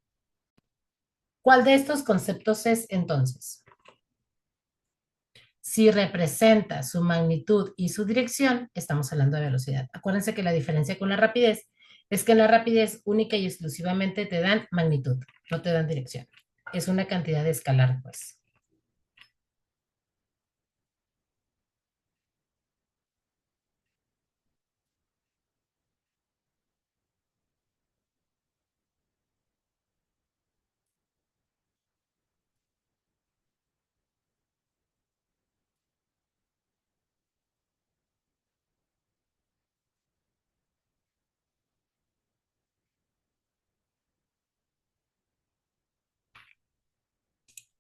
¿Cuál de estos conceptos es entonces? Si representa su magnitud y su dirección, estamos hablando de velocidad. Acuérdense que la diferencia con la rapidez es que en la rapidez única y exclusivamente te dan magnitud, no te dan dirección. Es una cantidad escalar, pues.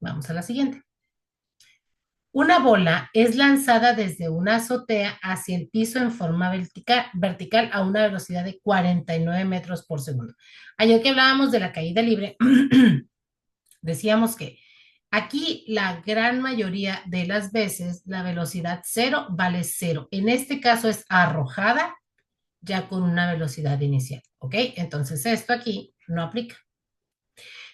Vamos a la siguiente. Una bola es lanzada desde una azotea hacia el piso en forma vertical a una velocidad de 49 metros por segundo. Ayer que hablábamos de la caída libre, decíamos que aquí la gran mayoría de las veces la velocidad cero vale cero. En este caso es arrojada ya con una velocidad inicial, ¿ok? Entonces esto aquí no aplica.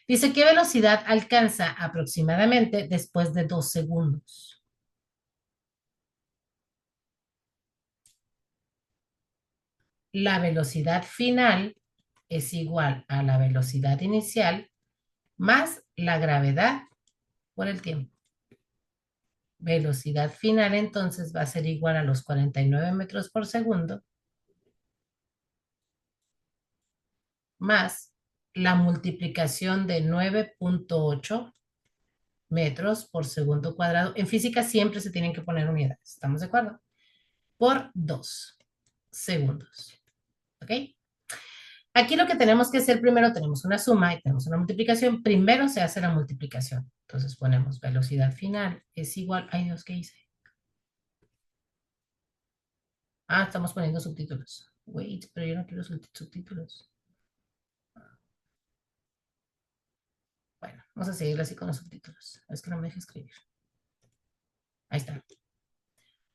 Dice, ¿qué velocidad alcanza aproximadamente después de 2 segundos? La velocidad final es igual a la velocidad inicial más la gravedad por el tiempo. Velocidad final entonces va a ser igual a los 49 metros por segundo más la multiplicación de 9.8 metros por segundo cuadrado. En física siempre se tienen que poner unidades, ¿estamos de acuerdo? Por 2 segundos, ¿ok? Aquí lo que tenemos que hacer primero, tenemos una suma y tenemos una multiplicación. Primero se hace la multiplicación. Entonces ponemos velocidad final es igual, ay Dios, ¿qué hice? Ah, estamos poniendo subtítulos. Wait, pero yo no quiero subtítulos. Bueno, vamos a seguir así con los subtítulos. Es que no me deja escribir. Ahí está.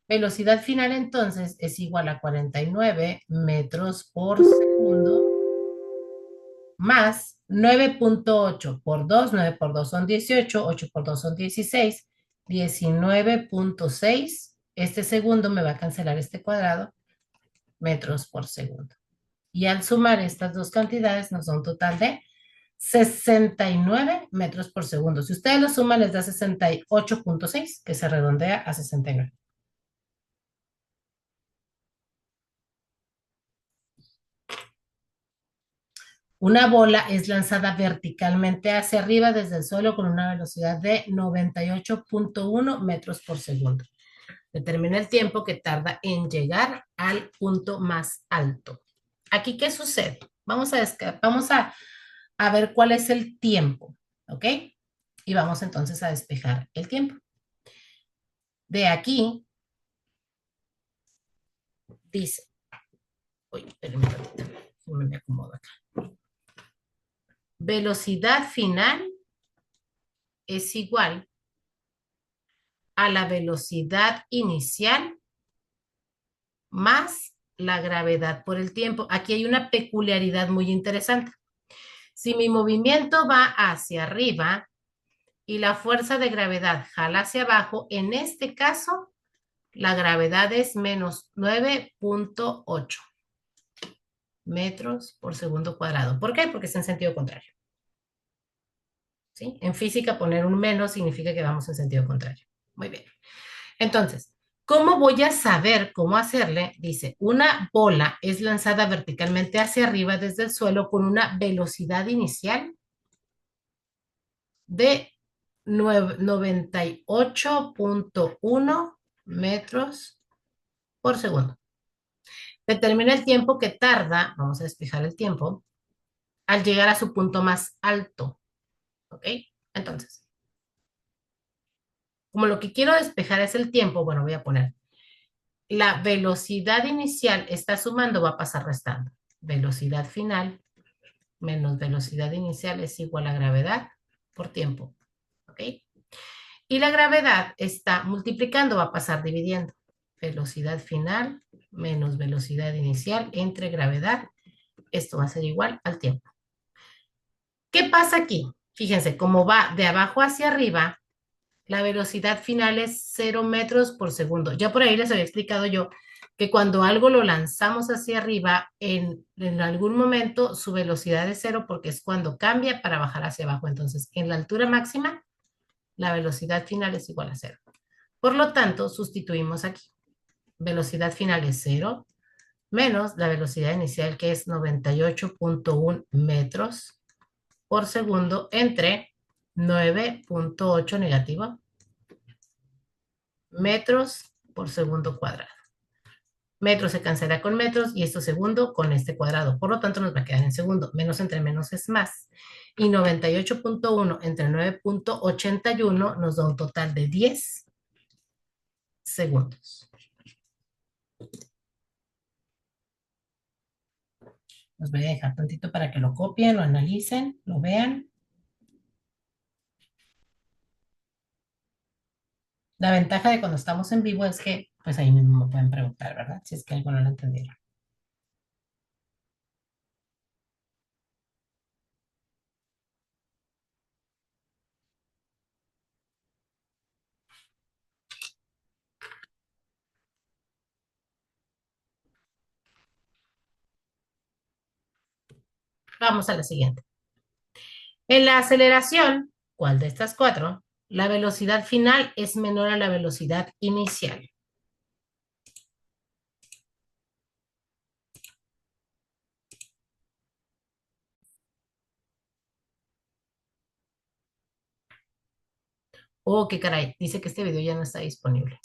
Velocidad final entonces es igual a 49 metros por segundo más 9.8 por 2, 9 por 2 son 18, 8 por 2 son 16, 19.6, este segundo me va a cancelar este cuadrado, metros por segundo. Y al sumar estas dos cantidades nos da un total de 69 metros por segundo. Si ustedes lo suman les da 68.6, que se redondea a 69. Una bola es lanzada verticalmente hacia arriba desde el suelo con una velocidad de 98.1 metros por segundo. Determina el tiempo que tarda en llegar al punto más alto. Aquí, ¿qué sucede? Vamos a ver cuál es el tiempo, ¿ok? Y vamos entonces a despejar el tiempo. De aquí, dice, uy, espérenme un ratito, me acomodo acá. Velocidad final es igual a la velocidad inicial más la gravedad por el tiempo. Aquí hay una peculiaridad muy interesante. Si mi movimiento va hacia arriba y la fuerza de gravedad jala hacia abajo, en este caso, la gravedad es menos 9.8 metros por segundo cuadrado. ¿Por qué? Porque es en sentido contrario. ¿sí? En física poner un menos significa que vamos en sentido contrario. Muy bien. Entonces, ¿cómo voy a saber cómo hacerle? Dice, una bola es lanzada verticalmente hacia arriba desde el suelo con una velocidad inicial de 98.1 metros por segundo. Determina el tiempo que tarda, vamos a despejar el tiempo, al llegar a su punto más alto. ¿Ok? Entonces, como lo que quiero despejar es el tiempo, bueno, voy a poner la velocidad inicial está sumando, va a pasar restando. Velocidad final menos velocidad inicial es igual a gravedad por tiempo. ¿Ok? Y la gravedad está multiplicando, va a pasar dividiendo. Velocidad final menos velocidad inicial entre gravedad. Esto va a ser igual al tiempo. ¿Qué pasa aquí? Fíjense, como va de abajo hacia arriba, la velocidad final es 0 metros por segundo. Ya por ahí les había explicado yo que cuando algo lo lanzamos hacia arriba, en algún momento su velocidad es 0 porque es cuando cambia para bajar hacia abajo. Entonces, en la altura máxima, la velocidad final es igual a 0. Por lo tanto, sustituimos aquí. Velocidad final es 0 menos la velocidad inicial que es 98.1 metros por segundo entre 9.8 negativo metros por segundo cuadrado. Metros se cancela con metros y esto segundo con este cuadrado. Por lo tanto, nos va a quedar en segundo. Menos entre menos es más. Y 98.1 entre 9.81 nos da un total de 10 segundos. Los voy a dejar tantito para que lo copien, lo analicen, lo vean. La ventaja de cuando estamos en vivo es que, pues ahí mismo me pueden preguntar, ¿verdad? Si es que algo no lo entendieron. Vamos a la siguiente. En la aceleración, ¿cuál de estas cuatro? La velocidad final es menor a la velocidad inicial. Oh, qué caray, dice que este video ya no está disponible.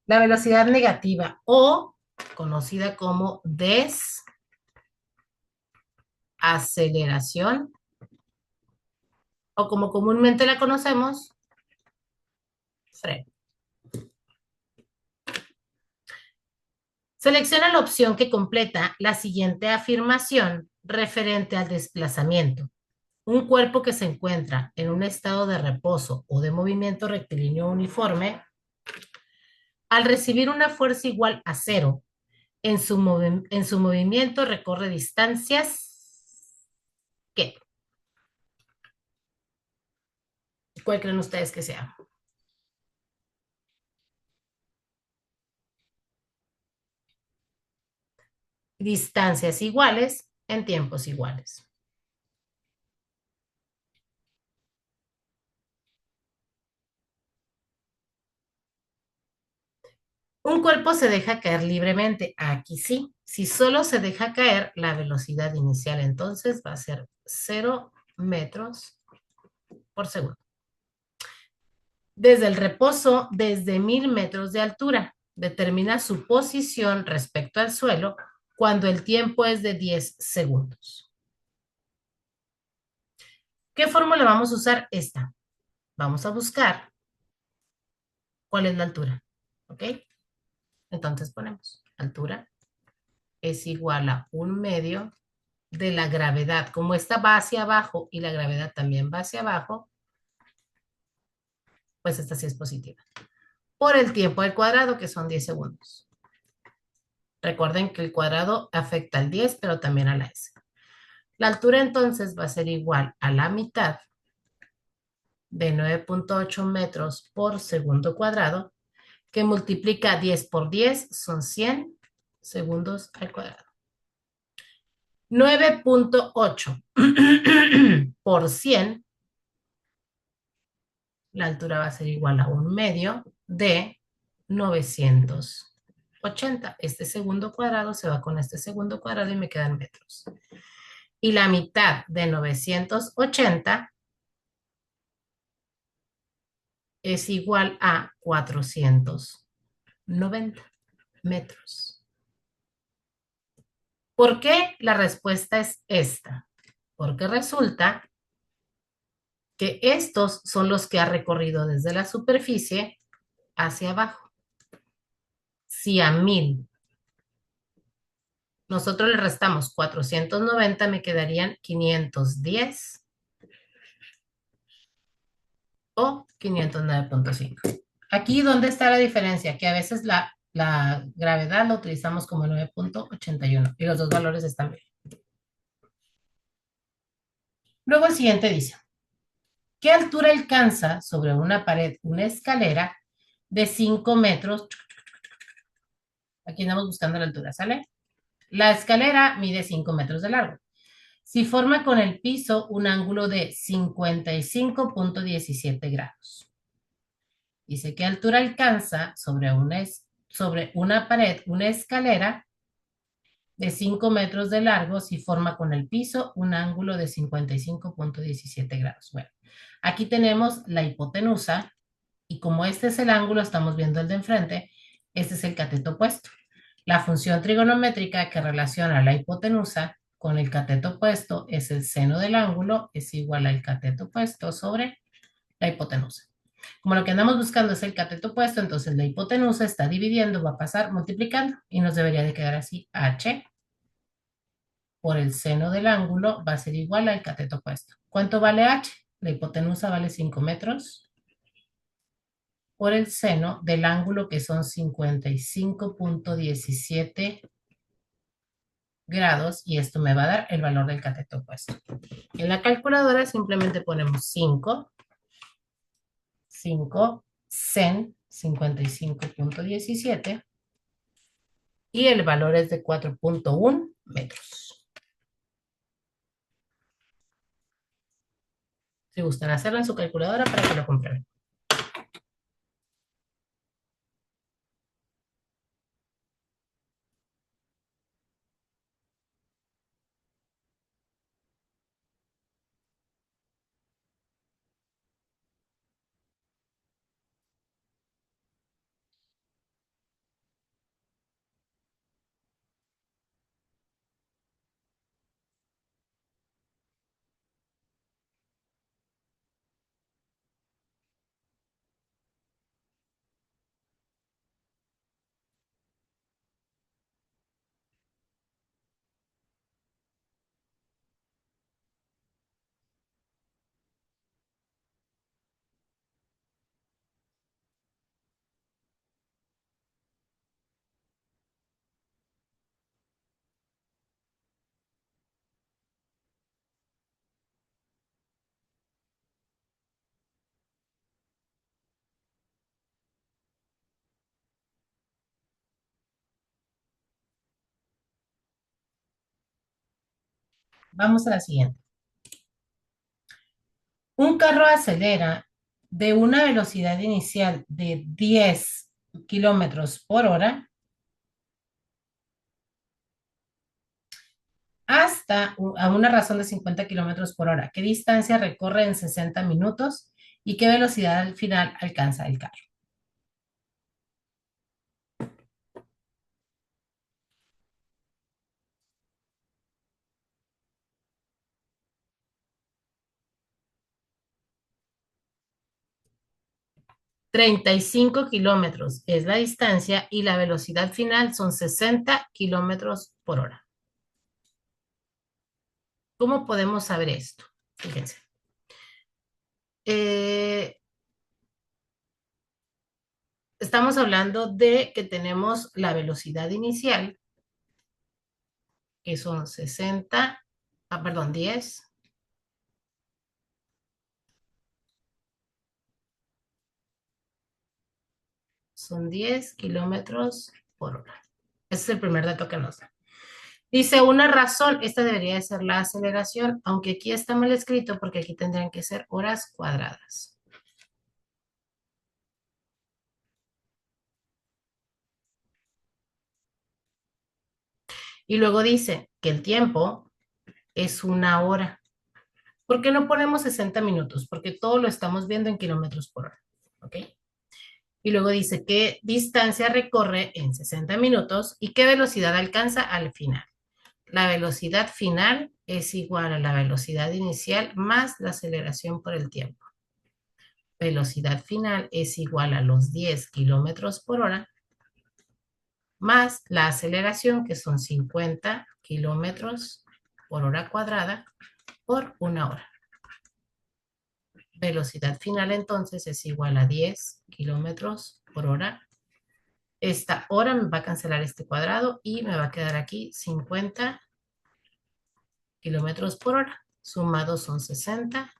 La velocidad negativa o conocida como desaceleración o como comúnmente la conocemos, freno. Selecciona la opción que completa la siguiente afirmación referente al desplazamiento. Un cuerpo que se encuentra en un estado de reposo o de movimiento rectilíneo uniforme, al recibir una fuerza igual a 0, en su movimiento recorre distancias, ¿qué? ¿Cuál creen ustedes que sea? Distancias iguales en tiempos iguales. Un cuerpo se deja caer libremente. Aquí sí. Si solo se deja caer, la velocidad inicial entonces va a ser 0 metros por segundo. Desde el reposo, desde 1000 metros de altura, determina su posición respecto al suelo cuando el tiempo es de 10 segundos. ¿Qué fórmula vamos a usar? Esta. Vamos a buscar cuál es la altura. ¿Ok? Entonces ponemos altura es igual a 1/2 de la gravedad. Como esta va hacia abajo y la gravedad también va hacia abajo, pues esta sí es positiva. Por el tiempo al cuadrado, que son 10 segundos. Recuerden que el cuadrado afecta al 10, pero también a la S. La altura entonces va a ser igual a la mitad de 9.8 metros por segundo cuadrado, que multiplica 10 por 10, son 100 segundos al cuadrado. 9.8 por 100, la altura va a ser igual a 1/2 de 980. Este segundo cuadrado se va con este segundo cuadrado y me quedan metros. Y la mitad de 980 es igual a 490 metros. ¿Por qué la respuesta es esta? Porque resulta que estos son los que ha recorrido desde la superficie hacia abajo. Si a 1000 nosotros le restamos 490, me quedarían 510 o 509.5. Aquí, ¿dónde está la diferencia? Que a veces la gravedad la utilizamos como 9.81 y los dos valores están bien. Luego el siguiente dice, ¿qué altura alcanza sobre una pared una escalera de 5 metros? Aquí andamos buscando la altura, ¿sale? La escalera mide 5 metros de largo. Si forma con el piso un ángulo de 55.17 grados. Dice, ¿qué altura alcanza sobre una pared una escalera de 5 metros de largo si forma con el piso un ángulo de 55.17 grados? Bueno, aquí tenemos la hipotenusa y como este es el ángulo, estamos viendo el de enfrente, este es el cateto opuesto. La función trigonométrica que relaciona la hipotenusa con el cateto opuesto es el seno del ángulo es igual al cateto opuesto sobre la hipotenusa. Como lo que andamos buscando es el cateto opuesto, entonces la hipotenusa está dividiendo, va a pasar multiplicando y nos debería de quedar así, h por el seno del ángulo va a ser igual al cateto opuesto. ¿Cuánto vale h? La hipotenusa vale 5 metros por el seno del ángulo que son 55.17 grados y esto me va a dar el valor del cateto opuesto. En la calculadora simplemente ponemos 5 sen 55.17 y el valor es de 4.1 metros. Si gustan hacerlo en su calculadora para que lo comprueben. Vamos a la siguiente. Un carro acelera de una velocidad inicial de 10 kilómetros por hora hasta a una razón de 50 kilómetros por hora. ¿Qué distancia recorre en 60 minutos y qué velocidad al final alcanza el carro? $35 kilómetros es la distancia y la velocidad final son 60 kilómetros por hora. ¿Cómo podemos saber esto? Fíjense. Estamos hablando de que tenemos la velocidad inicial, que son 10. Son 10 kilómetros por hora. Ese es el primer dato que nos da. Dice una razón, esta debería de ser la aceleración, aunque aquí está mal escrito porque aquí tendrían que ser horas cuadradas. Y luego dice que el tiempo es una hora. ¿Por qué no ponemos 60 minutos? Porque todo lo estamos viendo en kilómetros por hora. ¿Ok? Y luego dice qué distancia recorre en 60 minutos y qué velocidad alcanza al final. La velocidad final es igual a la velocidad inicial más la aceleración por el tiempo. Velocidad final es igual a los 10 kilómetros por hora más la aceleración, que son 50 kilómetros por hora cuadrada por una hora. Velocidad final entonces es igual a 10 kilómetros por hora. Esta hora me va a cancelar este cuadrado y me va a quedar aquí 50 kilómetros por hora. Sumados son 60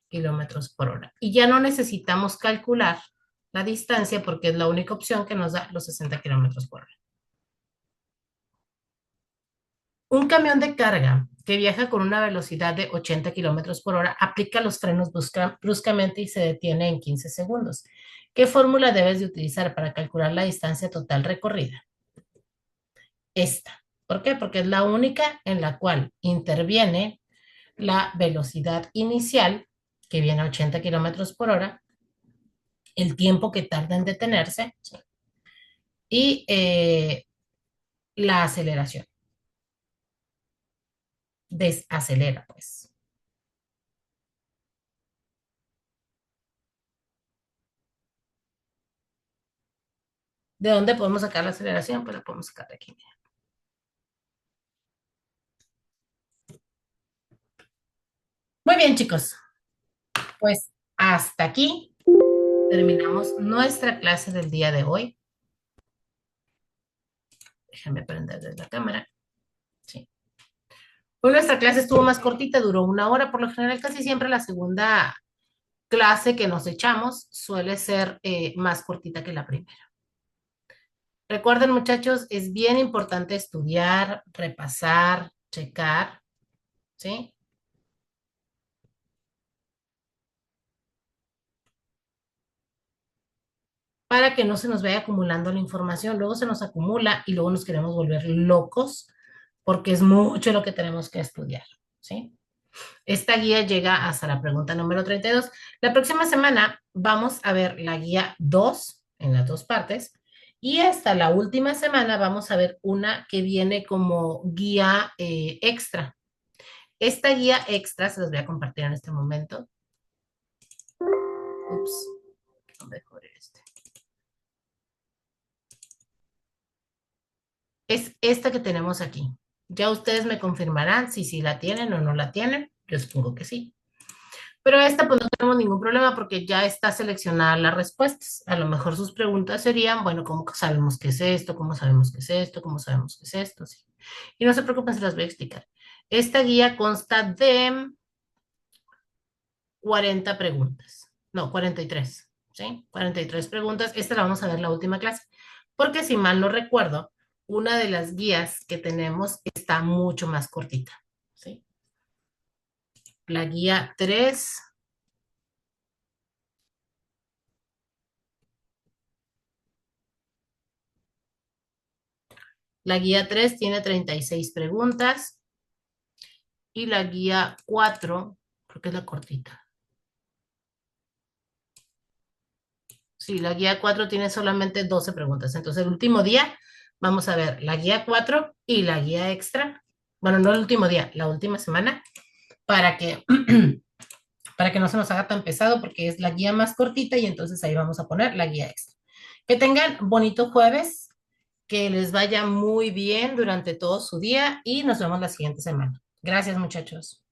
kilómetros por hora. Y ya no necesitamos calcular la distancia porque es la única opción que nos da los 60 kilómetros por hora. Un camión de carga que viaja con una velocidad de 80 kilómetros por hora aplica los frenos bruscamente y se detiene en 15 segundos. ¿Qué fórmula debes de utilizar para calcular la distancia total recorrida? Esta. ¿Por qué? Porque es la única en la cual interviene la velocidad inicial, que viene a 80 kilómetros por hora, el tiempo que tarda en detenerse, ¿sí? Y la aceleración. Desacelera, pues. ¿De dónde podemos sacar la aceleración? Pues la podemos sacar de aquí. Muy bien, chicos. Pues hasta aquí terminamos nuestra clase del día de hoy. Déjenme prender la cámara. Sí. Hoy nuestra clase estuvo más cortita, duró una hora. Por lo general, casi siempre la segunda clase que nos echamos suele ser más cortita que la primera. Recuerden, muchachos, es bien importante estudiar, repasar, checar, ¿sí? Para que no se nos vaya acumulando la información. Luego se nos acumula y luego nos queremos volver locos porque es mucho lo que tenemos que estudiar, ¿sí? Esta guía llega hasta la pregunta número 32. La próxima semana vamos a ver la guía 2 en las dos partes y hasta la última semana vamos a ver una que viene como guía extra. Esta guía extra se los voy a compartir en este momento. Ups, no mejor este. Es esta que tenemos aquí. Ya ustedes me confirmarán si sí la tienen o no la tienen. Yo supongo que sí. Pero esta pues no tenemos ningún problema porque ya está seleccionada las respuestas. A lo mejor sus preguntas serían, bueno, ¿cómo sabemos qué es esto? ¿Cómo sabemos qué es esto? ¿Cómo sabemos qué es esto? Sí. Y no se preocupen, se las voy a explicar. Esta guía consta de 40 preguntas. No, 43. ¿Sí? 43 preguntas. Esta la vamos a ver la última clase. Porque si mal no recuerdo, una de las guías que tenemos está mucho más cortita. ¿Sí? La guía 3. La guía 3 tiene 36 preguntas. Y la guía 4, creo que es la cortita. Sí, la guía 4 tiene solamente 12 preguntas. Entonces, el último día vamos a ver la guía 4 y la guía extra. Bueno, no el último día, la última semana, para que, para que no se nos haga tan pesado, porque es la guía más cortita y entonces ahí vamos a poner la guía extra. Que tengan bonito jueves, que les vaya muy bien durante todo su día y nos vemos la siguiente semana. Gracias, muchachos.